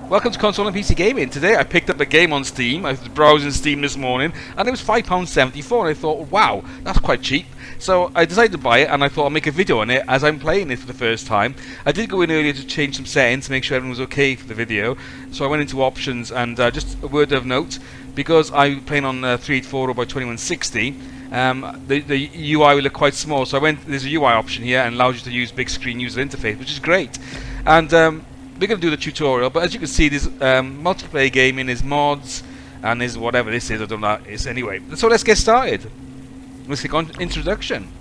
Welcome to Console and PC Gaming. Today I picked up a game on Steam. I was browsing Steam this morning and it was £5.74 and I thought, wow, that's quite cheap. So I decided to buy it and I thought I'll make a video on it as I'm playing it for the first time. I did go in earlier to change some settings to make sure everything was okay for the video. So I went into options and just a word of note, because I'm playing on 384 by 2160, the UI will look quite small. So there's a UI option here and allows you to use big screen user interface, which is great. And we're going to do the tutorial, but as you can see, there's multiplayer gaming, there's mods, and there's whatever this is, I don't know what it is anyway. So let's get started. Let's click on introduction.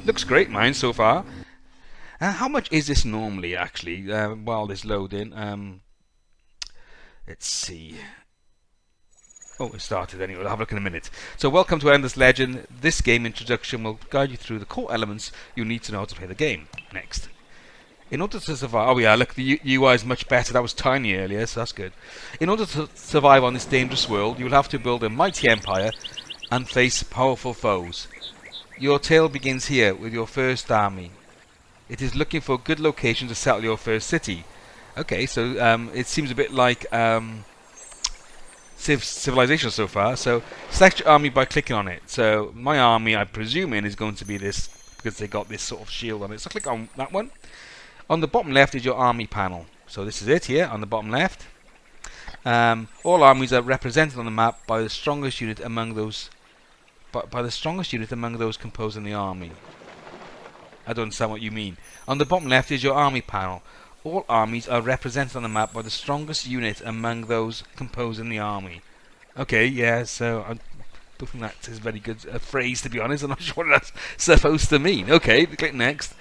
Looks great, mine, so far. How much is this normally, actually, while this loading? Let's see. Oh, it started anyway. I'll have a look in a minute. So welcome to Endless Legend. This game introduction will guide you through the core elements you need to know how to play the game. Next. In order to survive... Oh yeah, look, the UI is much better. That was tiny earlier, so that's good. In order to survive on this dangerous world, you will have to build a mighty empire and face powerful foes. Your tale begins here with your first army. It is looking for a good location to settle your first city. Okay, so it seems a bit like... civilization so far. So select your army by clicking on it. So my army, I'm presuming, is going to be this, because they got this sort of shield on it. So click on that one. On the bottom left is your army panel. So this is it here on the bottom left. All armies are represented on the map by the strongest unit among those composing the army. I don't understand what you mean. On the bottom left is your army panel. All armies are represented on the map by the strongest unit among those composing the army. Okay, yeah, so I don't think that is a very good phrase, to be honest. I'm not sure what that's supposed to mean. Okay, click next.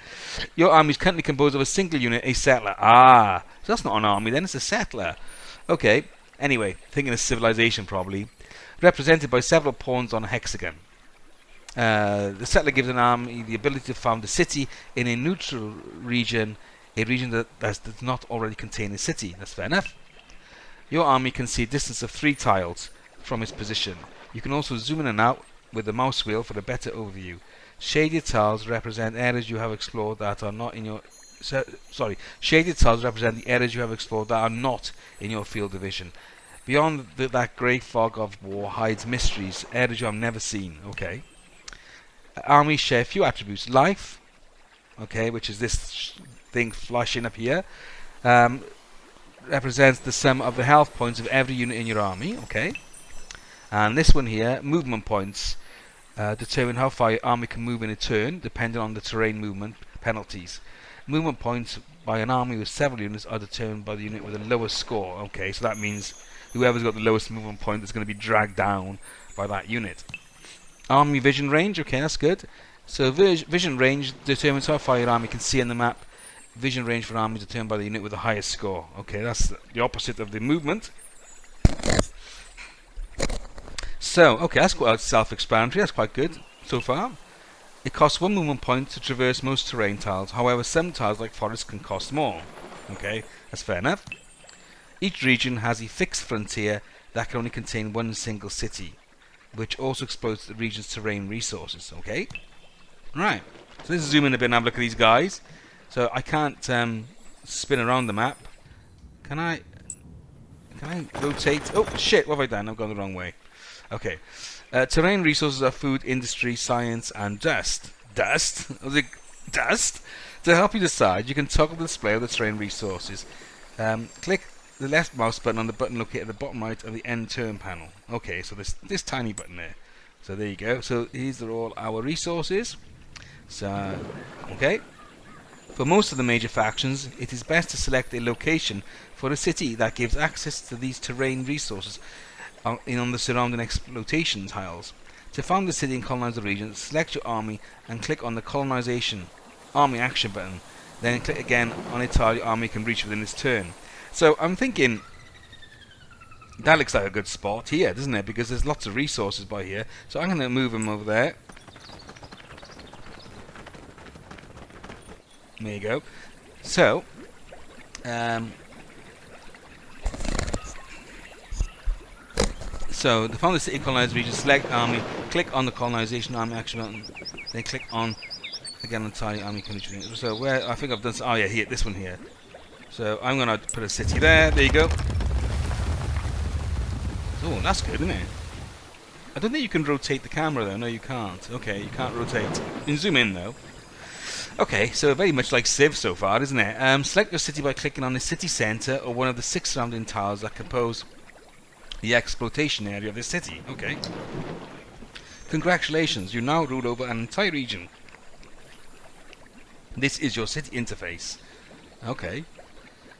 Your army is currently composed of a single unit, a settler. Ah, so that's not an army then, it's a settler. Okay, anyway, thinking of civilization probably. Represented by several pawns on a hexagon. The settler gives an army the ability to found a city in a neutral region, a region that does not already contain a city. That's fair enough. Your army can see a distance of 3 tiles from its position. You can also zoom in and out with the mouse wheel for a better overview. Shaded tiles represent areas you have explored that are not in your... Shaded tiles represent the areas you have explored that are not in your field of vision. Beyond that grey fog of war hides mysteries, areas you have never seen. Okay. Armies share a few attributes. Life, okay, which is this thing flashing up here, represents the sum of the health points of every unit in your army. Okay. And this one here, movement points, determine how far your army can move in a turn, depending on the terrain movement penalties. Movement points by an army with several units are determined by the unit with the lowest score. Okay, so that means whoever's got the lowest movement point is going to be dragged down by that unit. Army vision range, okay, that's good. So vision range determines how far your army can see on the map. Vision range for armies determined by the unit with the highest score. Okay, that's the opposite of the movement. So, okay, that's quite self-explanatory. That's quite good so far. It costs 1 movement point to traverse most terrain tiles. However, some tiles like forests can cost more. Okay, that's fair enough. Each region has a fixed frontier that can only contain one single city, which also exploits the region's terrain resources. Okay, right. So let's zoom in a bit and have a look at these guys. So I can't spin around the map. Can I rotate? Oh shit! What have I done? I've gone the wrong way. Okay. Terrain resources are food, industry, science, and dust. Dust? Was it dust? To help you decide, you can toggle the display of the terrain resources. Click the left mouse button on the button located at the bottom right of the end turn panel. Okay, so this tiny button there. So there you go. So these are all our resources. So, okay. For most of the major factions, it is best to select a location for a city that gives access to these terrain resources on the surrounding exploitation tiles. To found the city and colonize the region, select your army and click on the colonization army action button. Then click again on a tile your army can reach within this turn. So I'm thinking that looks like a good spot here, doesn't it? Because there's lots of resources by here. So I'm going to move them over there. There you go. So, so to found the city colonized region, select army, click on the colonization army action button, then click on Again, entirely army country. So where I think I've done. Oh yeah, here, this one here. So I'm gonna put a city there. There you go. Oh, that's good, isn't it? I don't think you can rotate the camera though. No, you can't. Okay, you can't rotate. You can zoom in though. Okay, so very much like Civ so far, isn't it? Select your city by clicking on the city centre or one of the 6 surrounding tiles that compose the exploitation area of the city. Okay. Congratulations, you now rule over an entire region. This is your city interface. Okay.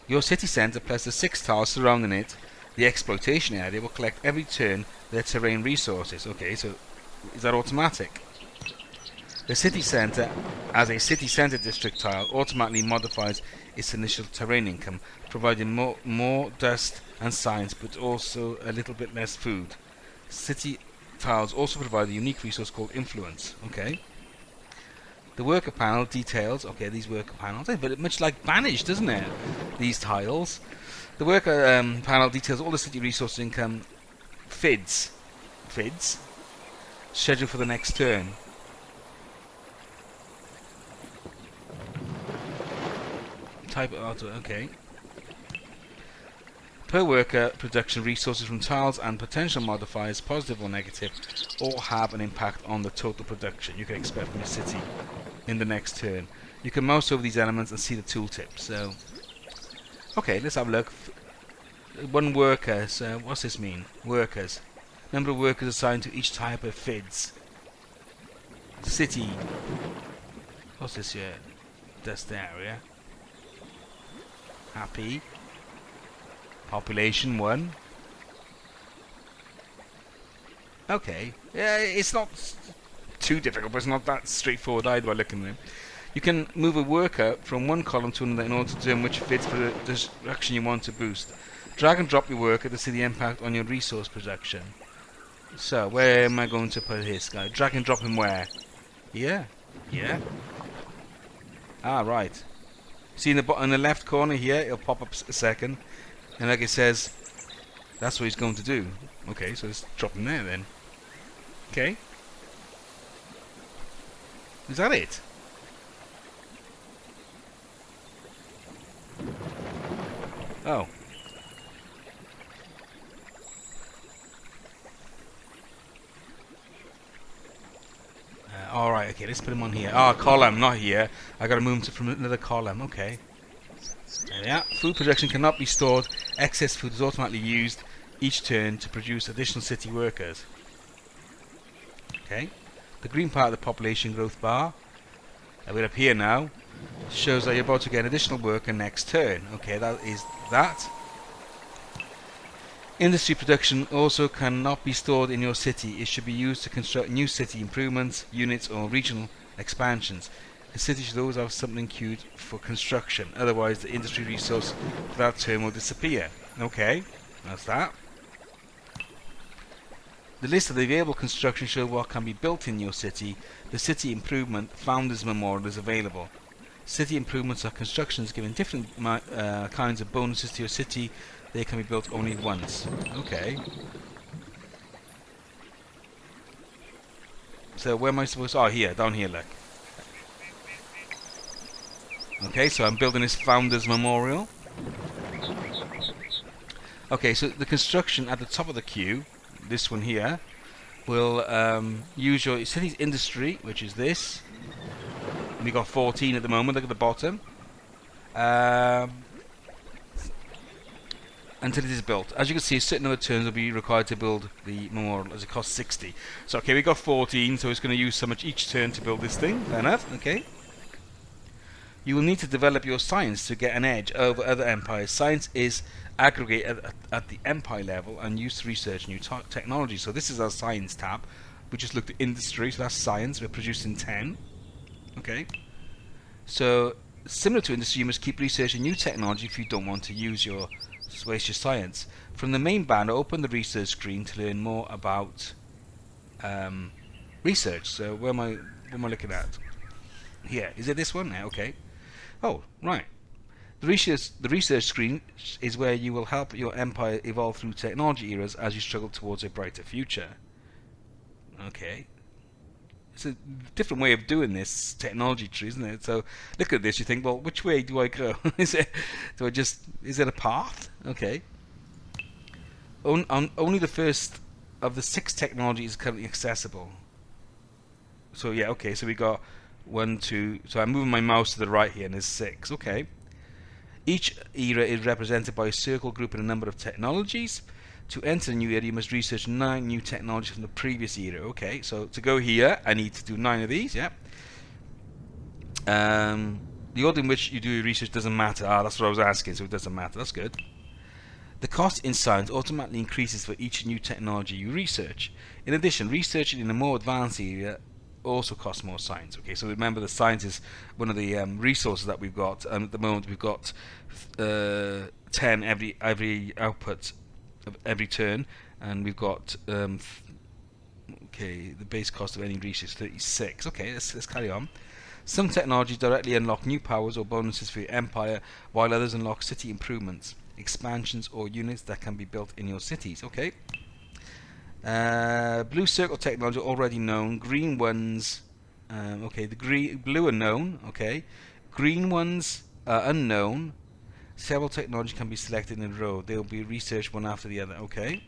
Your city centre plus the 6 tiles surrounding it, the exploitation area, will collect every turn their terrain resources. Okay, so is that automatic? The city centre, as a city centre district tile, automatically modifies its initial terrain income, providing more dust and science, but also a little bit less food. City tiles also provide a unique resource called influence. Okay. The worker panel details. Okay, these worker panels, but much like Banished, doesn't it? These tiles. The worker panel details all the city resource income. Fids. Schedule for the next turn. Type of auto. Okay. Per worker, production resources from tiles and potential modifiers, positive or negative, all have an impact on the total production you can expect from your city in the next turn. You can mouse over these elements and see the tooltip. So, okay, let's have a look. One worker. So, what's this mean? Workers. Number of workers assigned to each type of FIDs. City. What's this here? Dust area. Happy. Population 1. Okay. Yeah, it's not too difficult, but it's not that straightforward either by looking at it. You can move a worker from one column to another in order to determine which fits for the direction you want to boost. Drag and drop your worker to see the impact on your resource production. So, where am I going to put this guy? Drag and drop him where? Here? Yeah. Ah, right. See in the left corner here, it'll pop up a second. And like it says, that's what he's going to do. Okay, so let's drop him there then. Okay. Is that it? Oh. Alright, okay, let's put him on here. Ah, column, not here. I gotta move him from another column, okay. Yeah, food production cannot be stored. Excess food is automatically used each turn to produce additional city workers. Okay. The green part of the population growth bar, we're up here now, shows that you're about to get an additional worker next turn. Okay, that is that. Industry production also cannot be stored in your city. It should be used to construct new city improvements, units or regional expansions. The city should always have something queued for construction, otherwise the industry resource for that term will disappear. Okay, that's that. The list of the available construction shows what can be built in your city. The City Improvement Founders Memorial is available. City improvements are constructions giving different kinds of bonuses to your city. They can be built only once. Okay. So where am I supposed to... Oh, here, down here, look. Okay, so I'm building this Founders Memorial. Okay, so the construction at the top of the queue, this one here, will use your city's industry, which is this. And we got 14 at the moment, look at the bottom. Until it is built. As you can see, a certain number of turns will be required to build the memorial, as it costs 60. So, okay, we got 14, so it's going to use so much each turn to build this thing. Fair enough, okay. You will need to develop your science to get an edge over other empires. Science is aggregated at the empire level and used to research new technology. So this is our science tab. We just looked at industry, so that's science. We're producing 10. Okay. So, similar to industry, you must keep researching new technology if you don't want to waste your science. From the main banner, open the research screen to learn more about research. So where am I looking at? Here. Is it this one? Yeah, okay. Oh, right. The research screen is where you will help your empire evolve through technology eras as you struggle towards a brighter future. Okay. it's a different way of doing this technology tree, isn't it? So look at this, you think, well, which way do I go? Is it a path? Okay. Only the first of the 6 technologies is currently accessible. So yeah, okay, so we got 1, 2, so I'm moving my mouse to the right here and there's 6, okay. Each era is represented by a circle grouping a number of technologies. To enter a new era, you must research 9 new technologies from the previous era. Okay, so to go here, I need to do 9 of these, yeah. The order in which you do your research doesn't matter. That's what I was asking, so it doesn't matter. That's good. The cost in science automatically increases for each new technology you research. In addition, researching in a more advanced area also costs more science. Okay, so remember the science is one of the resources that we've got, and at the moment we've got 10 every output of every turn, and we've got okay, the base cost of any research is 36. Okay, let's carry on. Some technologies directly unlock new powers or bonuses for your empire, while others unlock city improvements, expansions, or units that can be built in your cities. Okay. Blue circle technology already known. Green ones, okay, the blue are known. Okay, green ones are unknown. Several technologies can be selected in a row. They will be researched one after the other. Okay.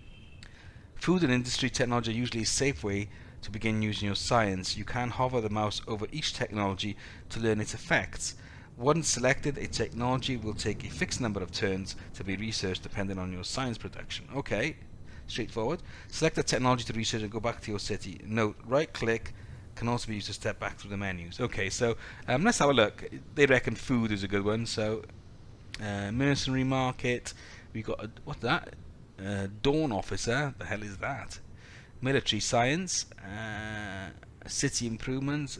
Food and industry technology are usually a safe way to begin using your science. You can hover the mouse over each technology to learn its effects. Once selected, a technology will take a fixed number of turns to be researched depending on your science production. Okay. Straightforward. Select a technology to research and go back to your city. Note, right click can also be used to step back through the menus. Okay, so let's have a look. They reckon food is a good one. So mercenary market, we got what's that? Dawn officer, the hell is that? Military science, city improvements,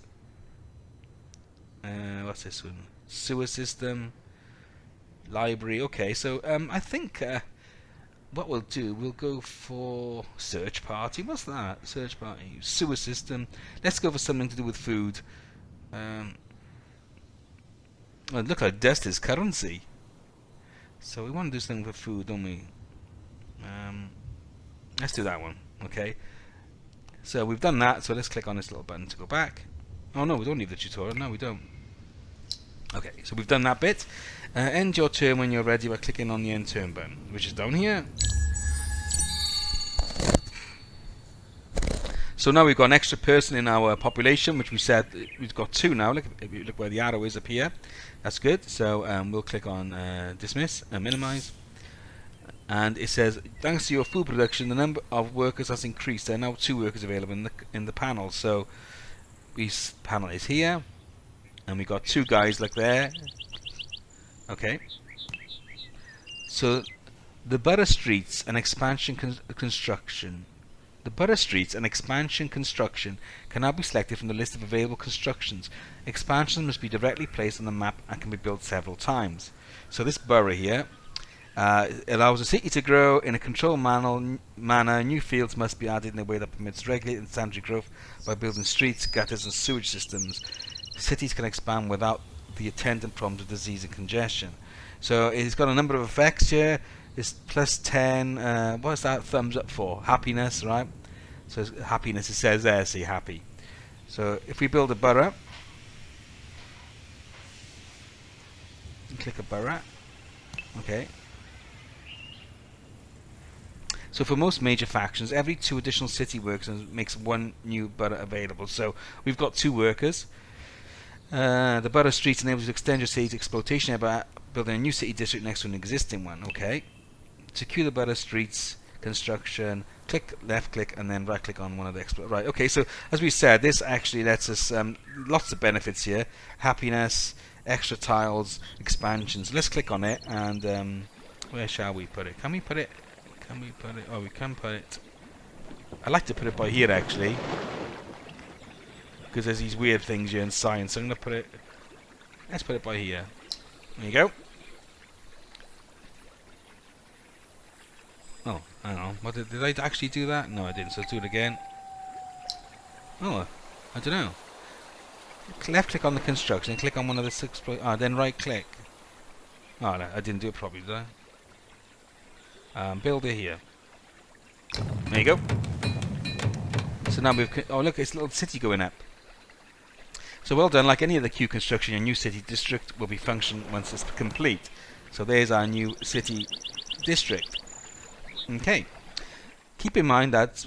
what's this one? Sewer system, library. Okay, so I think what we'll do, we'll go for search party. What's that? Search party, sewer system. Let's go for something to do with food. Well, it looks like dust is currency. So we want to do something for food, don't we? Let's do that one. Okay. So we've done that. So let's click on this little button to go back. Oh no, we don't need the tutorial. No, we don't. Okay, so we've done that bit. End your turn when you're ready by clicking on the end turn button, which is down here. So now we've got an extra person in our population, which we said we've got 2 now. Look, if you look where the arrow is up here, that's good. So we'll click on dismiss and minimize, and it says thanks to your food production, the number of workers has increased. There are now 2 workers available in the panel. So this panel is here, and we got 2 guys like there. Okay. So the borough streets and expansion construction. The borough streets and expansion construction can now be selected from the list of available constructions. Expansions must be directly placed on the map and can be built several times. So this borough here allows a city to grow in a controlled manner. New fields must be added in a way that permits regulated and sanitary growth by building streets, gutters, and sewage systems. Cities can expand without the attendant problems of disease and congestion. So it's got a number of effects here. It's plus 10. What's that thumbs up for? Happiness, right? So happiness, it says there, see happy. So if we build a borough, click a borough. Okay. So for most major factions, every 2 additional city workers makes 1 new borough available. So we've got 2 workers. The borough streets enables you to extend your city's exploitation by building a new city district next to an existing one. Okay. Secure the borough streets construction. Click left click and then right click on one of the right. Okay. So as we said, this actually lets us lots of benefits here: happiness, extra tiles, expansions. Let's click on it and where shall we put it? Can we put it? Can we put it? Oh, we can put it. I like to put it by here actually, because there's these weird things here in science. So I'm gonna put it. Let's put it by here. There you go. Oh, I don't know. What did I actually do that? No, I didn't. So let's do it again. Oh, I don't know. Left click on the construction and click on one of the 6. Then right click. Oh, no, I didn't do it properly, did I? Build it here. There you go. So now we've. Oh, look, it's a little city going up. So well done. Like any other queue construction, your new city district will be functioned once it's complete. So there's our new city district. Okay. Keep in mind that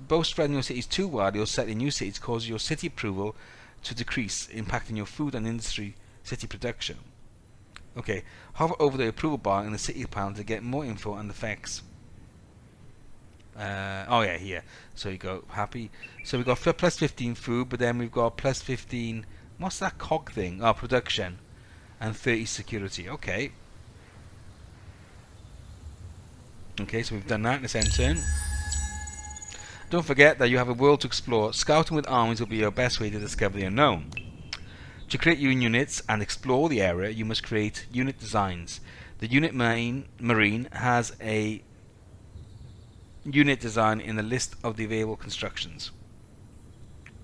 both spreading your cities too wide or setting new cities causes your city approval to decrease, impacting your food and industry city production. Okay, hover over the approval bar in the city panel to get more info and effects. Oh yeah, here. So you go happy. So we got plus 15 food, but then we've got plus 15. What's that cog thing? Oh, production, and 30 security. Okay. Okay, so we've done that. Let's end turn. Don't forget that you have a world to explore. Scouting with armies will be your best way to discover the unknown. To create your units and explore the area, you must create unit designs. The unit marine has a unit design in the list of the available constructions.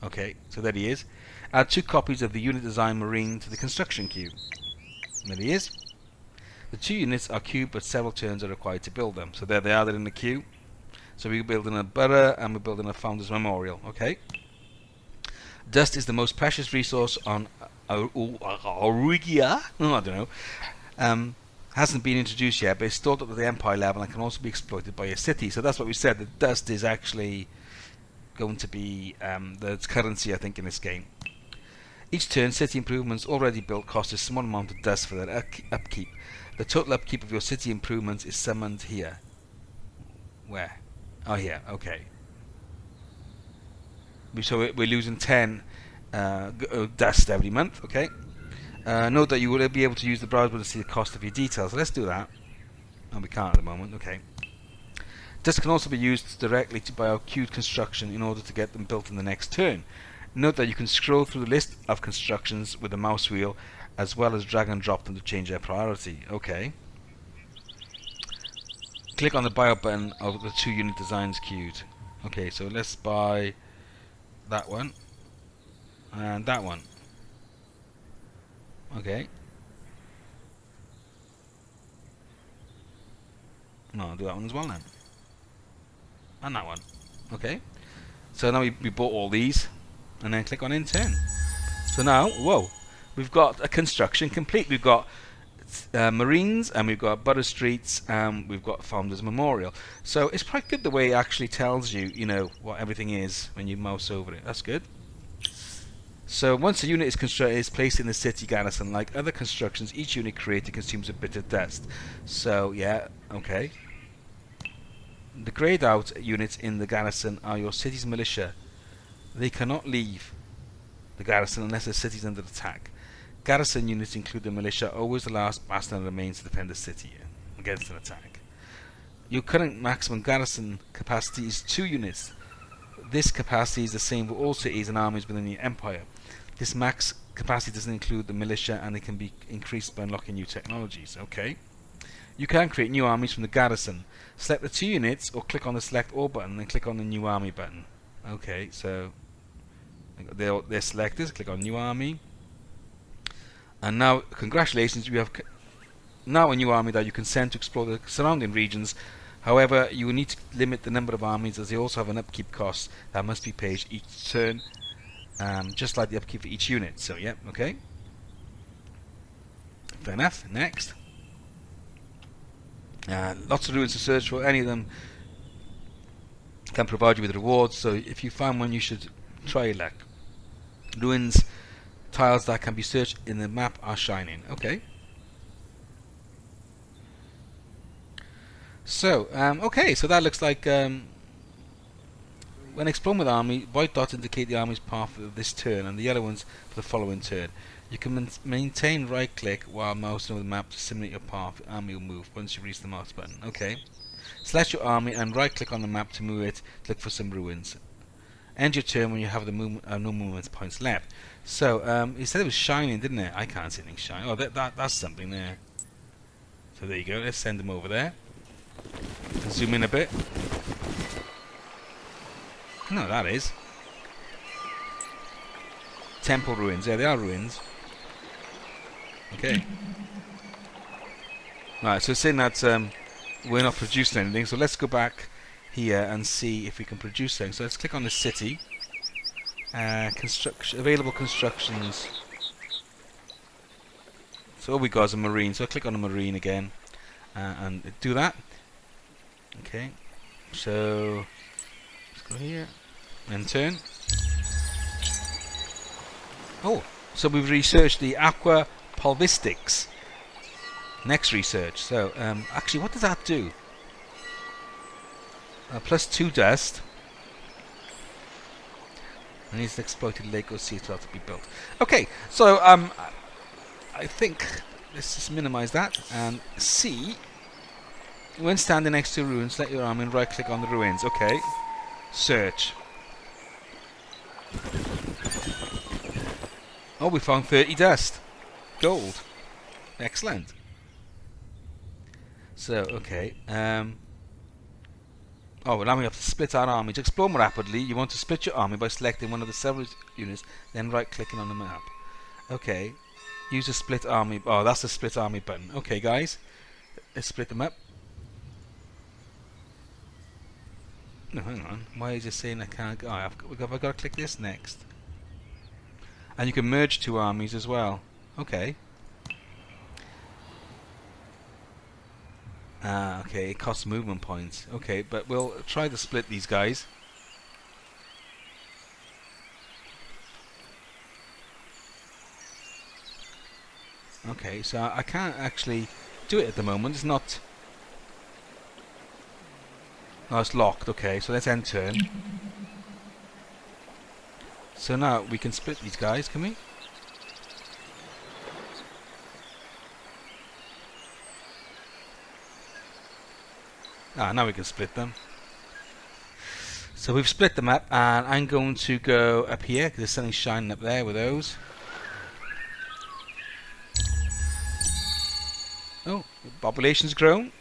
Okay, so there he is. Add 2 copies of the unit design marine to the construction queue. There he is. The 2 units are queued, but several turns are required to build them. So there they are, they're in the queue. So we're building a borough and we're building a founder's memorial. Okay. Dust is the most precious resource on Auriga. Oh, I don't know. Hasn't been introduced yet, but it's stored up to the empire level and can also be exploited by a city. So that's what we said. That dust is actually going to be the currency, I think, in this game. Each turn, city improvements already built cost a small amount of dust for their upkeep. The total upkeep of your city improvements is summoned here. Where? Oh, here. Okay. So we're losing 10 dust every month. Okay. Note that you will be able to use the browser to see the cost of your details. So let's do that. No, we can't at the moment. Okay. Dust can also be used directly by our queued construction in order to get them built in the next turn. Note that you can scroll through the list of constructions with the mouse wheel, as well as drag and drop them to change their priority. Okay. Click on the buy up button of the 2 unit designs queued. Okay, so let's buy that one and that one. Okay. No, I'll do that one as well then. And that one. Okay. So now we bought all these, and then click on in turn. So now, whoa, we've got a construction complete. We've got marines, and we've got butter streets, and we've got founders memorial. So it's quite good the way it actually tells you, you know, what everything is when you mouse over it. That's good. So once a unit is placed in the city garrison, like other constructions, each unit created consumes a bit of dust. So yeah, okay. The grayed out units in the garrison are your city's militia. They cannot leave the garrison unless the city is under attack. Garrison units include the militia, always the last bastion that remains to defend the city against an attack. Your current maximum garrison capacity is 2 units. This capacity is the same for all cities and armies within the empire. This max capacity doesn't include the militia, and it can be increased by unlocking new technologies. Okay. You can create new armies from the garrison. Select the 2 units or click on the select all button and click on the new army button. Okay, so they're selected. Click on new army. And now, congratulations, you have now a new army that you can send to explore the surrounding regions. However, you will need to limit the number of armies, as they also have an upkeep cost that must be paid each turn, just like the upkeep for each unit. So, yeah, okay. Fair enough. Next. Lots of ruins to search for. Any of them can provide you with rewards. So, if you find one, you should try your luck. Ruins tiles that can be searched in the map are shining. Okay. So, okay, so that looks like when exploring with army, white dots indicate the army's path of this turn, and the yellow ones for the following turn. You can maintain right click while mousing over the map to simulate your path. The army will move once you reach the mouse button. Okay. Select your army and right click on the map to move it to look for some ruins. End your turn when you have the no movement points left. So, it said it was shining, didn't it? I can't see anything shining. Oh, that's something there. So there you go. Let's send them over there. Zoom in a bit. No, that is temple ruins. Yeah, they are ruins. Okay. Right, so it's saying that we're not producing anything. So let's go back here and see if we can produce things. So let's click on the city. Construction, available constructions. So all we got is a marine. So I click on a marine again and do that. Okay. So let's go here and turn. Oh, so we've researched the aqua pulvistics. Next research. So actually, what does that do? +2 dust. And needs an exploited lake or sea to be built. Okay, so I think let's just minimize that and see. When standing next to ruins, select your arm and right click on the ruins. Okay. Search. Oh, we found 30 dust. Gold. Excellent. So, okay. Oh, now we have to split our army. To explore more rapidly, you want to split your army by selecting one of the several units, then right-clicking on the map. Okay. Use a split army. Oh, that's the split army button. Okay, guys. Let's split them up. No, hang on. Why is it saying I can't... Oh, have I got to click this next? And you can merge two armies as well. Okay. Okay, it costs movement points. Okay, but we'll try to split these guys. Okay, so I can't actually do it at the moment. It's not... Oh, it's locked. Okay, so let's end turn. So now we can split these guys, can we? Ah, now we can split them. So we've split them up, and I'm going to go up here because there's something shining up there with those. Oh, the population's grown.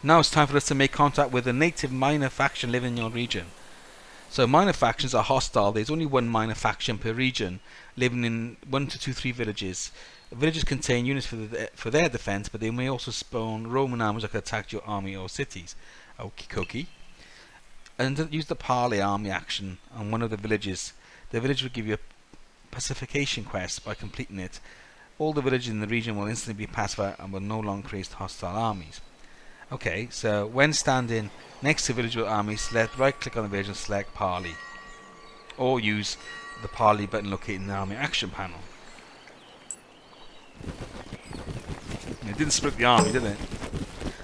Now it's time for us to make contact with a native minor faction living in your region. So minor factions are hostile. There's only one minor faction per region, living in 1 to 2, 3 villages. Villages contain units for their defense, but they may also spawn Roman armies that could attack your army or cities. Okie dokie. And use the parley army action on one of the villages. The village will give you a pacification quest by completing it. All the villages in the region will instantly be pacified and will no longer create hostile armies. Okay, so when standing next to village with armies, right click on the village and select parley. Or use the parley button located in the army action panel. It didn't split the army, did it?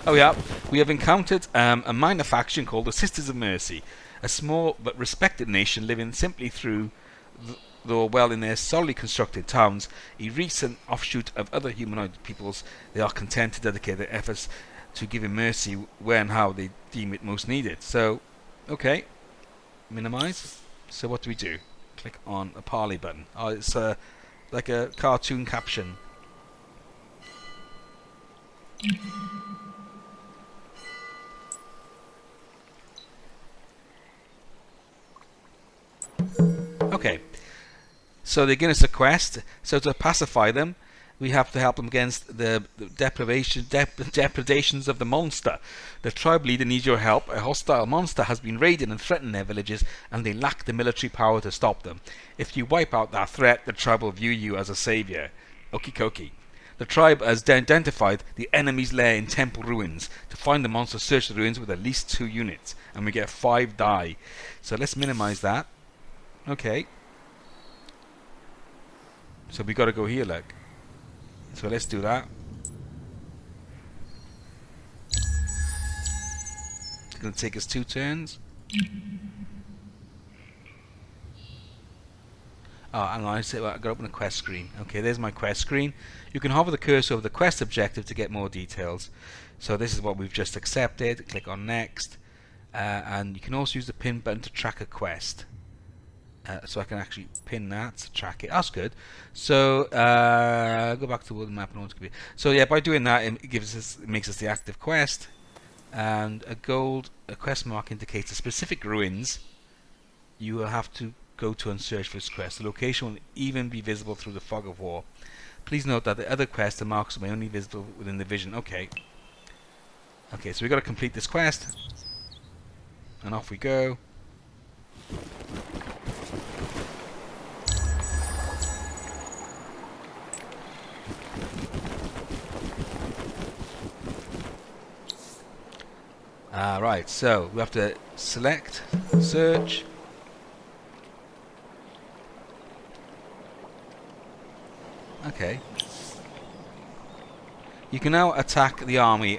Oh yeah, we have encountered a minor faction called the Sisters of Mercy, a small but respected nation living simply through, though well in their solidly constructed towns, a recent offshoot of other humanoid peoples. They are content to dedicate their efforts to giving mercy where and how they deem it most needed. So, okay, minimize. So what do we do? Click on a parley button. Oh, it's like a cartoon caption. Okay, so they give us a quest. So to pacify them, we have to help them against the depredations of the monster. The tribe leader needs your help. A hostile monster has been raiding and threatening their villages, and they lack the military power to stop them. If you wipe out that threat, the tribe will view you as a savior. Okie dokie. The tribe has identified the enemy's lair in temple ruins. To find the monster, search the ruins with at least 2 units, and we get 5 die. So let's minimize that. Okay. So we got to go here, look. So let's do that. It's going to take us 2 turns. Oh, hang on, I've got to open a quest screen. Okay, there's my quest screen. You can hover the cursor over the quest objective to get more details. So this is what we've just accepted. Click on next. And you can also use the pin button to track a quest. So I can actually pin that to track it. That's good. So go back to the map and all. So yeah, by doing that, it makes us the active quest. And a quest mark indicates the specific ruins you will have to go to and search for this quest. The location will even be visible through the fog of war. Please note that the other quests and marks may only be visible within the vision. Okay. Okay, so we've got to complete this quest. And off we go. Right, so we have to select, search. Okay. You can now attack the army.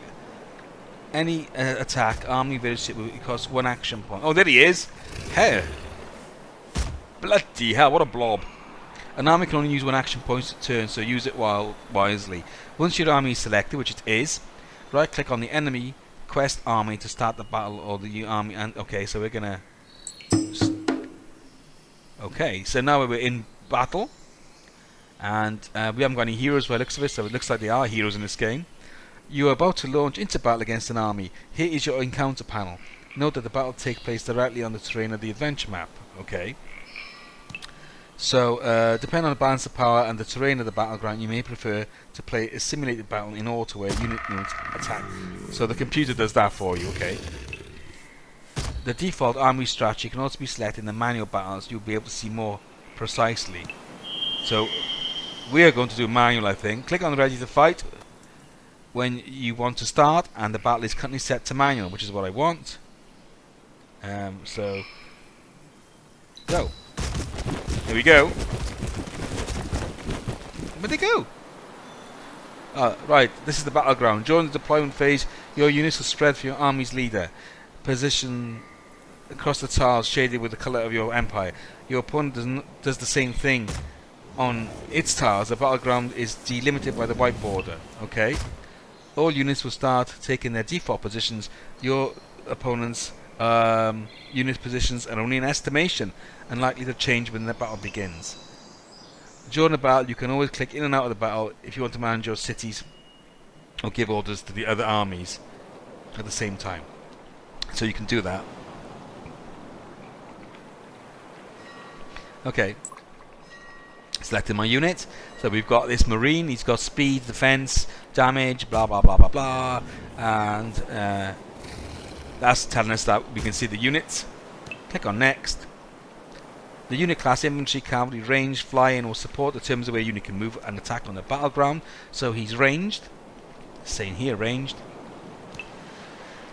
Any attack, army, village, city, it costs 1 action point. Oh, there he is! Hey! Bloody hell, what a blob. An army can only use 1 action point per turn, so use it wisely. Once your army is selected, which it is, right click on the enemy quest army to start the battle, or the army. And okay, so we're gonna. Okay, so now we're in battle, and we haven't got any heroes by the looks of it, so it looks like there are heroes in this game. You are about to launch into battle against an army. Here is your encounter panel. Note that the battle takes place directly on the terrain of the adventure map. Okay. So, depending on the balance of power and the terrain of the battleground, you may prefer to play a simulated battle in order where units attack. So the computer does that for you, okay. The default army strategy can also be selected in the manual battles. You'll be able to see more precisely. So, we are going to do manual, I think. Click on ready to fight when you want to start, and the battle is currently set to manual, which is what I want. So, go. Here we go. Where'd they go? Right, this is the battleground. During the deployment phase, your units will spread for your army's leader. Position across the tiles shaded with the colour of your empire. Your opponent does the same thing on its tiles. The battleground is delimited by the white border. Okay? All units will start taking their default positions. Your opponent's unit positions are only an estimation and likely to change when the battle begins. During the battle, you can always click in and out of the battle if you want to manage your cities or give orders to the other armies at the same time. So you can do that. Okay. Selected my unit. So we've got this marine. He's got speed, defense, damage, blah blah blah blah blah, and that's telling us that we can see the units. Click on next. The unit class, infantry, cavalry, range, flying, or support determines the way a unit can move and attack on the battleground. So he's ranged. Saying here ranged.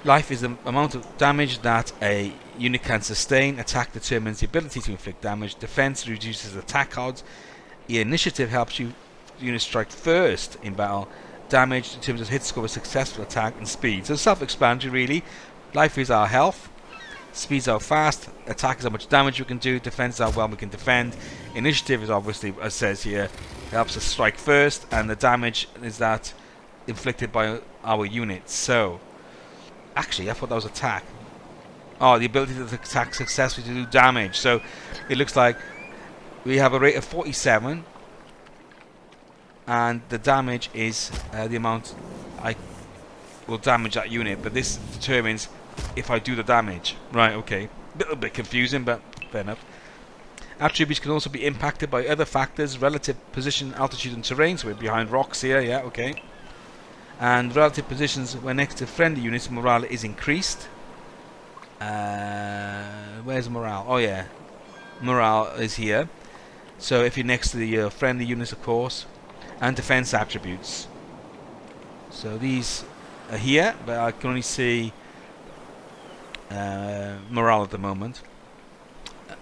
Life is the amount of damage that a unit can sustain. Attack determines the ability to inflict damage. Defense reduces attack odds. Initiative helps you units strike first in battle. Damage determines hit score, a successful attack, and speed. So self-explanatory really. Life is our health. Speed is how fast. Attack is how much damage we can do. Defense is how well we can defend. Initiative is obviously, as it says here, helps us strike first, and the damage is that inflicted by our units. So, actually, I thought that was attack. Oh, the ability to attack successfully to do damage. So, it looks like we have a rate of 47, and the damage is the amount I will damage that unit. But this determines if I do the damage. Right, okay. A little bit confusing, but fair enough. Attributes can also be impacted by other factors, relative position, altitude, and terrain. So we're behind rocks here, yeah, okay. And relative positions when next to friendly units, morale is increased. Where's morale? Oh yeah, morale is here. So if you're next to the friendly units, of course, and defense attributes. So these are here, but I can only see morale at the moment.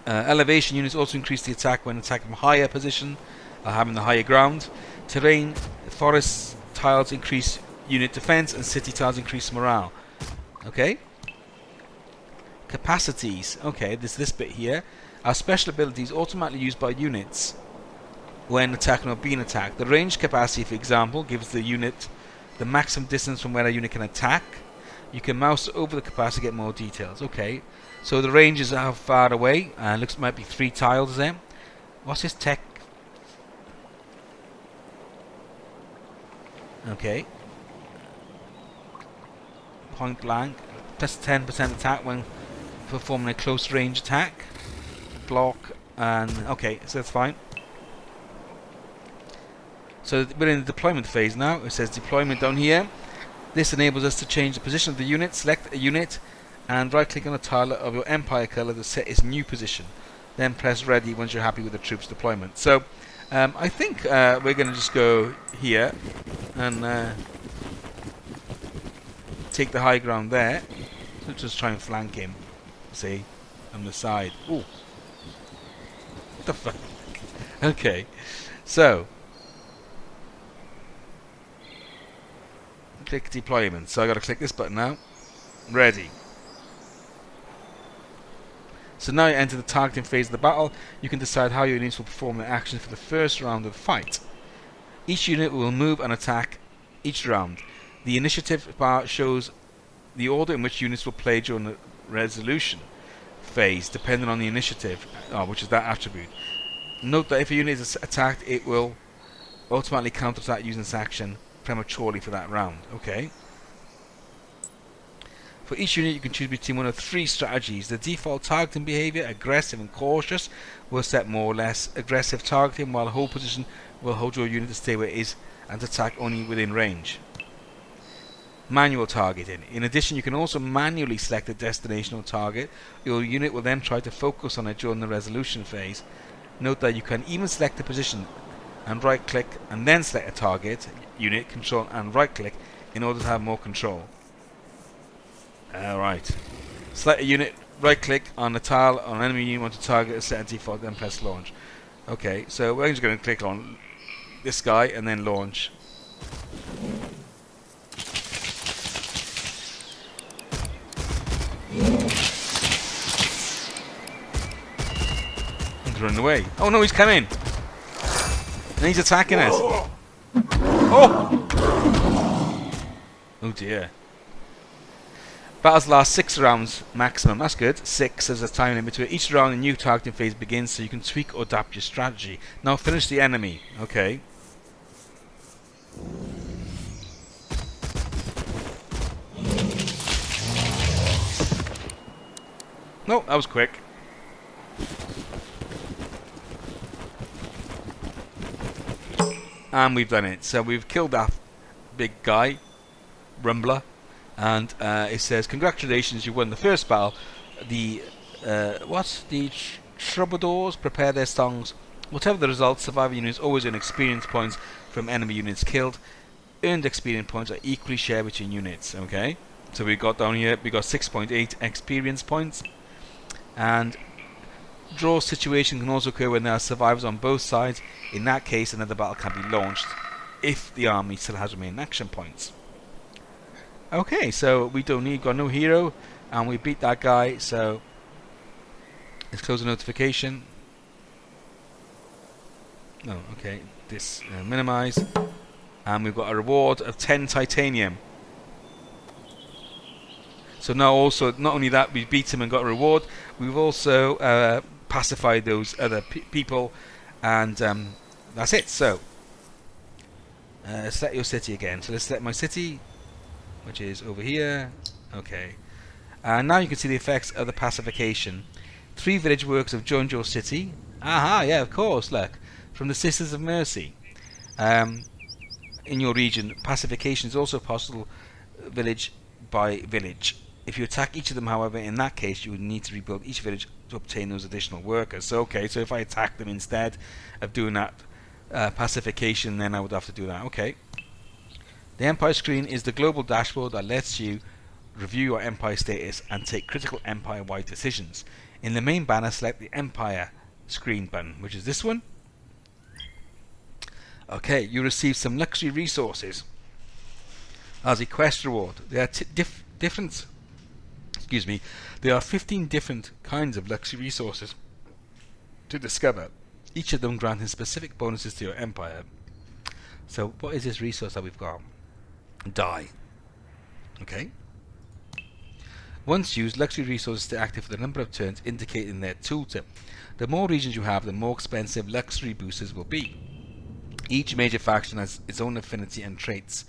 Elevation units also increase the attack when attacking from higher position, having the higher ground. Terrain, forest tiles increase unit defense, and city tiles increase morale. Okay. Capacities. Okay, there's this bit here. Our special abilities automatically used by units when attacking or being attacked. The range capacity, for example, gives the unit the maximum distance from where a unit can attack. You can mouse over the capacity to get more details. Okay, so the range is how far away. Looks might be 3 tiles there. What's his tech? Okay. Point blank. Plus 10% attack when performing a close range attack. Block and okay, so that's fine. So we're in the deployment phase now. It says deployment down here. This enables us to change the position of the unit, select a unit, and right click on the tile of your empire colour to set its new position. Then press ready once you're happy with the troops deployment. So I think we're going to just go here and take the high ground there. So just try and flank him, see, on the side. Ooh, what the fuck? Okay, so click deployment. So I got to click this button now. Ready. So now you enter the targeting phase of the battle. You can decide how your units will perform their actions for the first round of the fight. Each unit will move and attack each round. The initiative bar shows the order in which units will play during the resolution phase, depending on the initiative, which is that attribute. Note that if a unit is attacked, it will automatically counterattack using this action prematurely for that round. Okay. For each unit, you can choose between one of three strategies. The default targeting behavior, aggressive and cautious, will set more or less aggressive targeting, while hold position will hold your unit to stay where it is and to attack only within range. Manual targeting. In addition, you can also manually select a destination or target. Your unit will then try to focus on it during the resolution phase. Note that you can even select a position and right click and then select a target, unit, control and right click in order to have more control. Alright. Select a unit, right click on the tile on an enemy you want to target, set a default, then press launch. Okay, so we're just going to click on this guy and then launch. He's running away. Oh no, he's coming! And he's attacking us. Oh! Oh dear. Battles last 6 rounds maximum. That's good. 6 as a time limit between each round. A new targeting phase begins, so you can tweak or adapt your strategy. Now finish the enemy. Okay. No, that was quick. And we've done it. So we've killed that big guy, Rumbler. And it says, congratulations, you won the first battle. The the troubadours prepare their songs. Whatever the result, survivor units always earn experience points from enemy units killed. Earned experience points are equally shared between units. Okay, so we got down here, we got 6.8 experience points. And draw situation can also occur when there are survivors on both sides. In that case, another battle can be launched if the army still has remaining action points. Okay, so we don't need, got no hero, and we beat that guy, so let's close the notification. No, okay, this minimize, and we've got a reward of 10 titanium. So now also, not only that, we beat him and got a reward, we've also pacified those other people, and that's it. So, select your city again. So let's select my city, which is over here. Okay. And now you can see the effects of the pacification. 3 village workers have joined your city. Aha, yeah, of course, look. From the Sisters of Mercy. In your region, pacification is also possible village by village. If you attack each of them, however, in that case, you would need to rebuild each village to obtain those additional workers. So, okay, so if I attack them instead of doing that pacification, then I would have to do that. Okay. The Empire screen is the global dashboard that lets you review your Empire status and take critical Empire-wide decisions. In the main banner, select the Empire screen button, which is this one. Okay, you receive some luxury resources as a quest reward. There are different. Excuse me. There are 15 different kinds of luxury resources to discover. Each of them granting specific bonuses to your Empire. So, what is this resource that we've got? Die. Okay. Once used, luxury resources stay active for the number of turns indicated in their tooltip. The more regions you have, the more expensive luxury boosters will be. Each major faction has its own affinity and traits.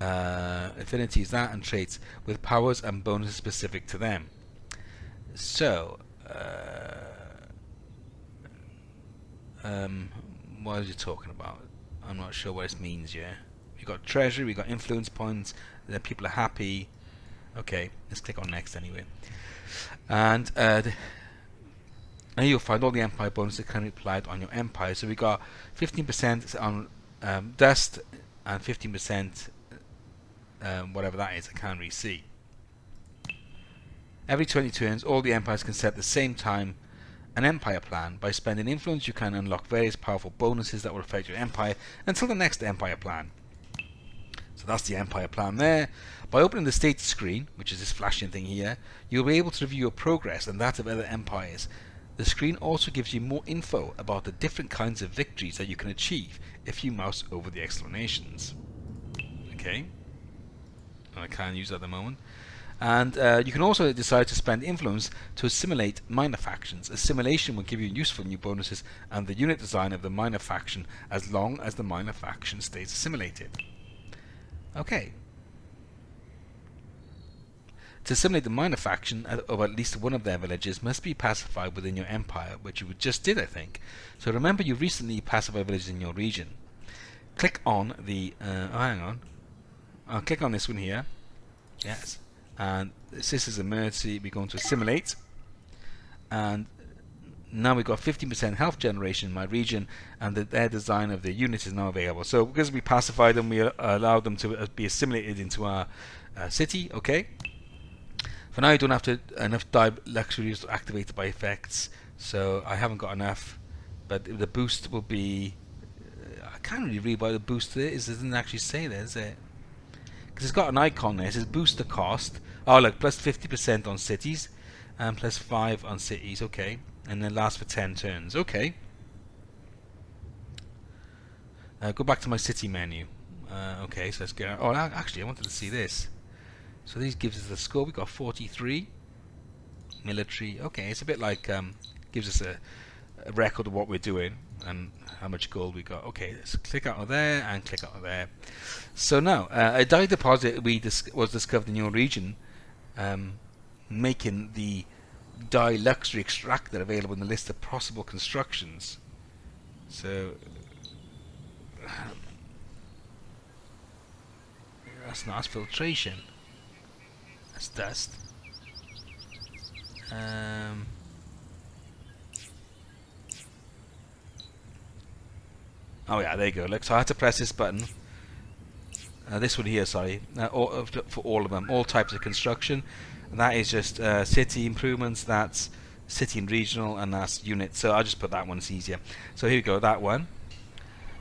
Affinities that and traits with powers and bonuses specific to them. So, what are you talking about? I'm not sure what this means. Yeah. We got treasury, we got influence points, the people are happy, Okay, let's click on next anyway. And now you'll find all the empire bonuses currently applied on your empire. So we got 15% on dust and 15% whatever that is, I can't really see. Every 20 turns, all the empires can set at the same time an empire plan. By spending influence, you can unlock various powerful bonuses that will affect your empire until the next empire plan. So that's the empire plan there. By opening the status screen, which is this flashing thing here, you'll be able to review your progress and that of other empires. The screen also gives you more info about the different kinds of victories that you can achieve if you mouse over the explanations. Okay, I can't use that at the moment. And you can also decide to spend influence to assimilate minor factions. Assimilation will give you useful new bonuses and the unit design of the minor faction as long as the minor faction stays assimilated. Okay. To assimilate the minor faction of at least one of their villages must be pacified within your empire, which you just did, I think. So remember, you recently pacified villages in your region. Click on the... hang on. I'll click on this one here. Yes. And this is emergency. We're going to assimilate. And now we've got 15% health generation in my region, and their design of the unit is now available. So because we pacified them, we allowed them to be assimilated into our city. Okay. For now, you don't have enough luxuries activated by effects, so I haven't got enough. But the boost will be... I can't really read what the boost is. It doesn't actually say there, is it? Because it's got an icon there. It says boost the cost. Oh, look, plus 50% on cities, and plus 5 on cities. Okay, and then lasts for 10 turns. Okay. Go back to my city menu. Okay, so let's go. Oh, actually, I wanted to see this. So these gives us the score. We got 43 military. Okay, it's a bit like gives us a record of what we're doing and how much gold we got. Okay, let's click out of there and click out of there. So now a dye deposit was discovered in your region, making the dye luxury extractor available in the list of possible constructions. So that's not filtration. That's dust. Oh yeah, there you go. Look, so I had to press this button. This one here, sorry, for all of them, all types of construction. And that is just city improvements. That's city and regional, and that's unit. So I'll just put that one. It's easier. So here we go. That one.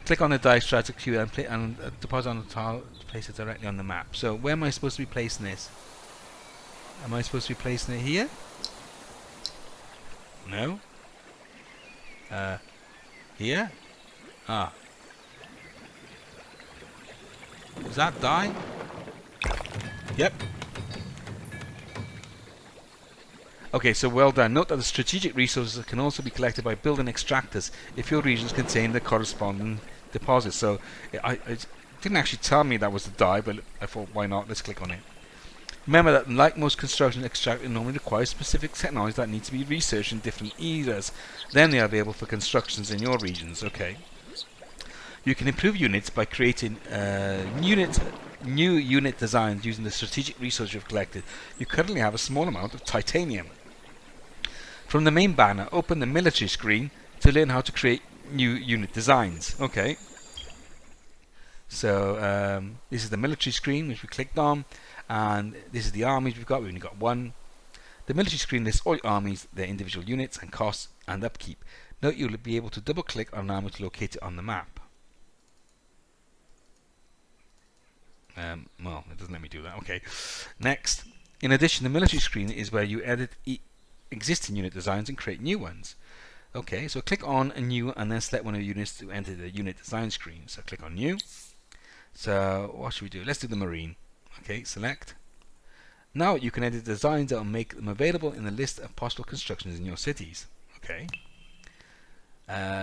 Click on the dice try to queue and deposit on the tile to place it directly on the map. So where am I supposed to be placing this? Am I supposed to be placing it here? No. Here? Ah. Does that die? Yep. Okay, so well done. Note that the strategic resources can also be collected by building extractors if your regions contain the corresponding deposits. So I didn't actually tell me that was the die, but I thought, why not? Let's click on it. Remember that, like most construction extractors, normally requires specific technology that needs to be researched in different eras. Then they are available for constructions in your regions. Okay. You can improve units by creating new unit designs using the strategic resources you've collected. You currently have a small amount of titanium. From the main banner, open the military screen to learn how to create new unit designs. Okay. So this is the military screen which we clicked on, and this is the armies we've got. We've only got one. The military screen lists all your armies, their individual units and costs and upkeep. Note you'll be able to double click on an army to locate it on the map. Well, it doesn't let me do that. Okay. Next. In addition, the military screen is where you edit existing unit designs and create new ones. Okay, so click on a new and then select one of the units to enter the unit design screen. So click on new. So what should we do? Let's do the marine. Okay, select. Now you can edit designs that will make them available in the list of possible constructions in your cities. Okay.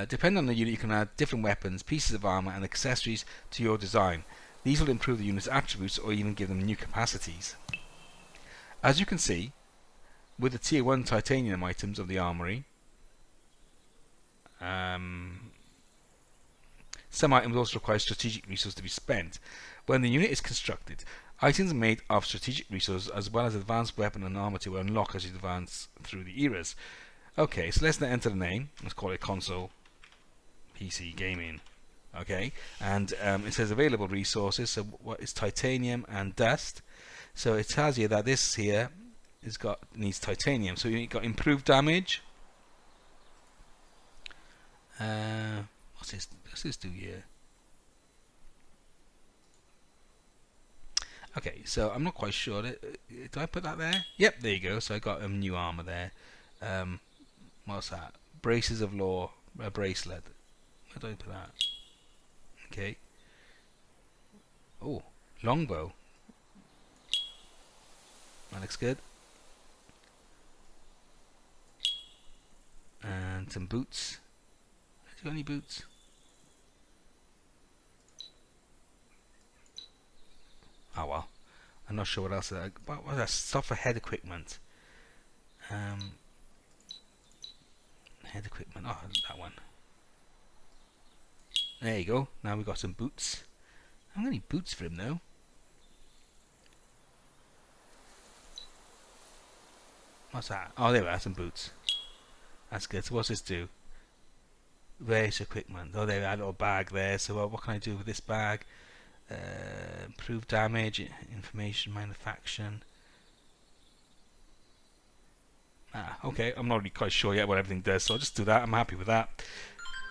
Depending on the unit, you can add different weapons, pieces of armor, and accessories to your design. These will improve the unit's attributes or even give them new capacities. As you can see, with the tier 1 titanium items of the armory, some items also require strategic resources to be spent. When the unit is constructed, Items made of strategic resources as well as advanced weapon and armor will unlock as you advance through the eras. Okay, so let's now enter the name. Let's call it console PC gaming. Okay, and it says available resources. So what is titanium and dust? So it tells you that this here needs titanium. So you've got improved damage. What's this? What's this do here? Okay, so I'm not quite sure. Did I put that there? Yep, there you go. So I got new armor there. What's that? Braces of law, a bracelet. Where do I put that? Okay. Oh, longbow. That looks good. And some boots. Has he got any boots? Oh well. I'm not sure what else. What was that? Stuff for head equipment. Head equipment. Oh, that one. There you go. Now we've got some boots. I haven't got any boots for him though. What's that? Oh, there we are, some boots. That's good. So what's this do? Various equipment. Oh, there we are, a little bag there. So what can I do with this bag? Improve damage, information manufacturing. Okay, I'm not really quite sure yet what everything does, so I'll just do that. I'm happy with that.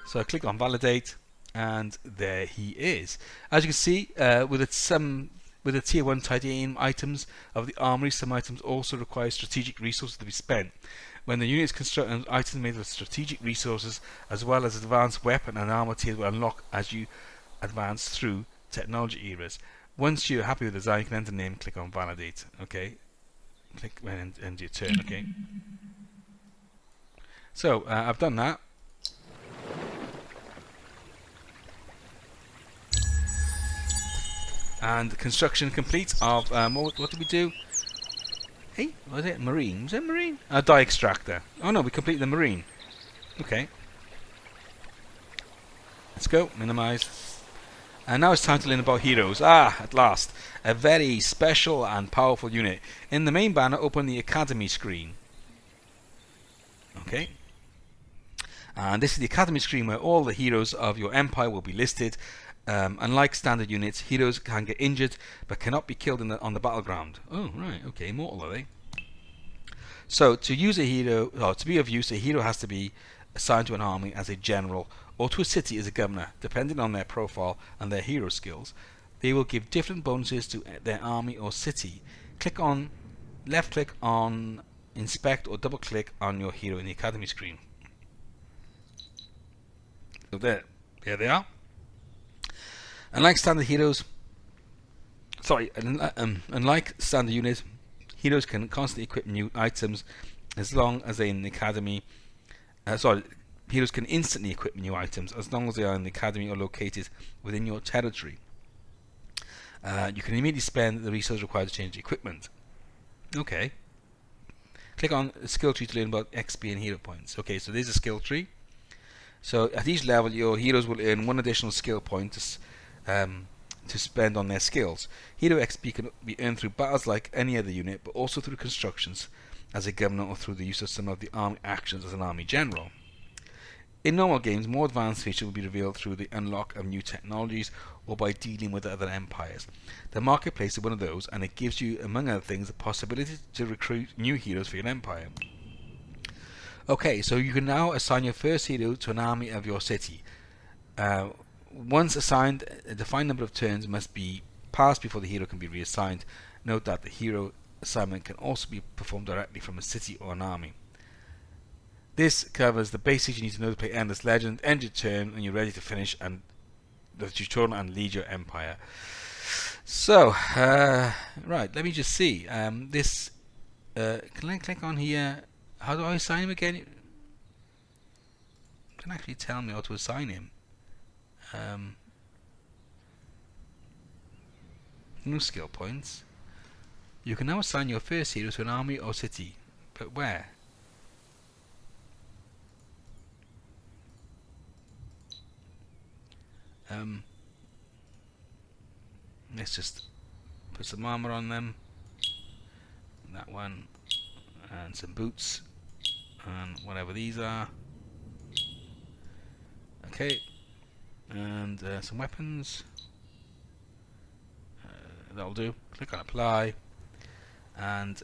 So I click on validate, and there he is. As you can see, with the tier 1 titanium items of the armory, some items also require strategic resources to be spent. When the unit is constructed, items made with strategic resources as well as advanced weapon and armor tiers will unlock as you advance through technology eras. Once you're happy with the design, you can enter the name, click on validate. Okay, click when end your turn. Okay, so I've done that. And construction complete of what did we do? Hey, was it marine? Was it marine? Dye extractor. Oh no, we completed the marine. Okay, let's go. Minimize. And now it's time to learn about heroes. At last, a very special and powerful unit. In the main banner, open the Academy screen. Okay. And this is the Academy screen where all the heroes of your empire will be listed. Unlike standard units, heroes can get injured but cannot be killed on the battleground. Oh, right. Okay, immortal are they? So to use a hero, or to be of use, a hero has to be assigned to an army as a general or to a city as a governor, depending on their profile and their hero skills. They will give different bonuses to their army or city. Left click on inspect or double click on your hero in the Academy screen. So there they are. Unlike standard units, heroes can constantly equip new items as long as they're in the academy. Heroes can instantly equip new items as long as they are in the academy or located within your territory. You can immediately spend the resources required to change the equipment. Okay. Click on the skill tree to learn about XP and hero points. Okay, so there's a skill tree. So at each level, your heroes will earn one additional skill point to spend on their skills. Hero XP can be earned through battles like any other unit, but also through constructions as a governor or through the use of some of the army actions as an army general. In normal games, more advanced features will be revealed through the unlock of new technologies or by dealing with other empires. The marketplace is one of those, and it gives you, among other things, the possibility to recruit new heroes for your empire. Okay, so you can now assign your first hero to an army of your city. Once assigned, a defined number of turns must be passed before the hero can be reassigned. Note that the hero assignment can also be performed directly from a city or an army. This covers the basics you need to know to play Endless Legend. End your turn when you're ready to finish and the tutorial and lead your empire. So, right, let me just see. Can I click on here? How do I assign him again? It can actually tell me how to assign him. New skill points. You can now assign your first hero to an army or city, but where? Let's just put some armor on them. That one. And some boots. And whatever these are. Okay. And some weapons. That'll do. Click on apply. And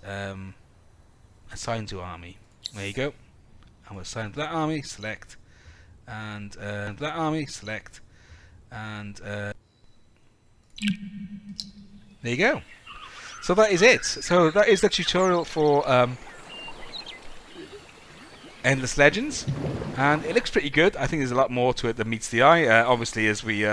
assign to army. There you go. And we'll assign to that army. Select. And that army. Select. And there you go. So that is it. So that is the tutorial for Endless Legends, and it looks pretty good. I think there's a lot more to it than meets the eye, obviously, as we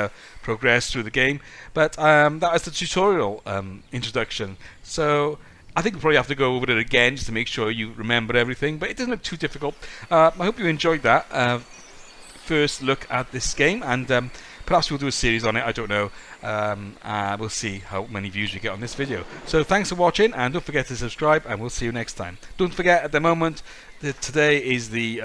progress through the game. But that was the tutorial introduction. So I think we'll probably have to go over it again just to make sure you remember everything. But it doesn't look too difficult. I hope you enjoyed that first look at this game, and perhaps we'll do a series on it. I don't know. We'll see how many views we get on this video. So thanks for watching, and don't forget to subscribe, and we'll see you next time. Don't forget, at the moment, that today is the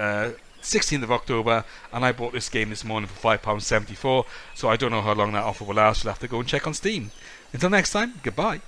16th of October, and I bought this game this morning for £5.74, so I don't know how long that offer will last. We'll have to go and check on Steam. Until next time, goodbye.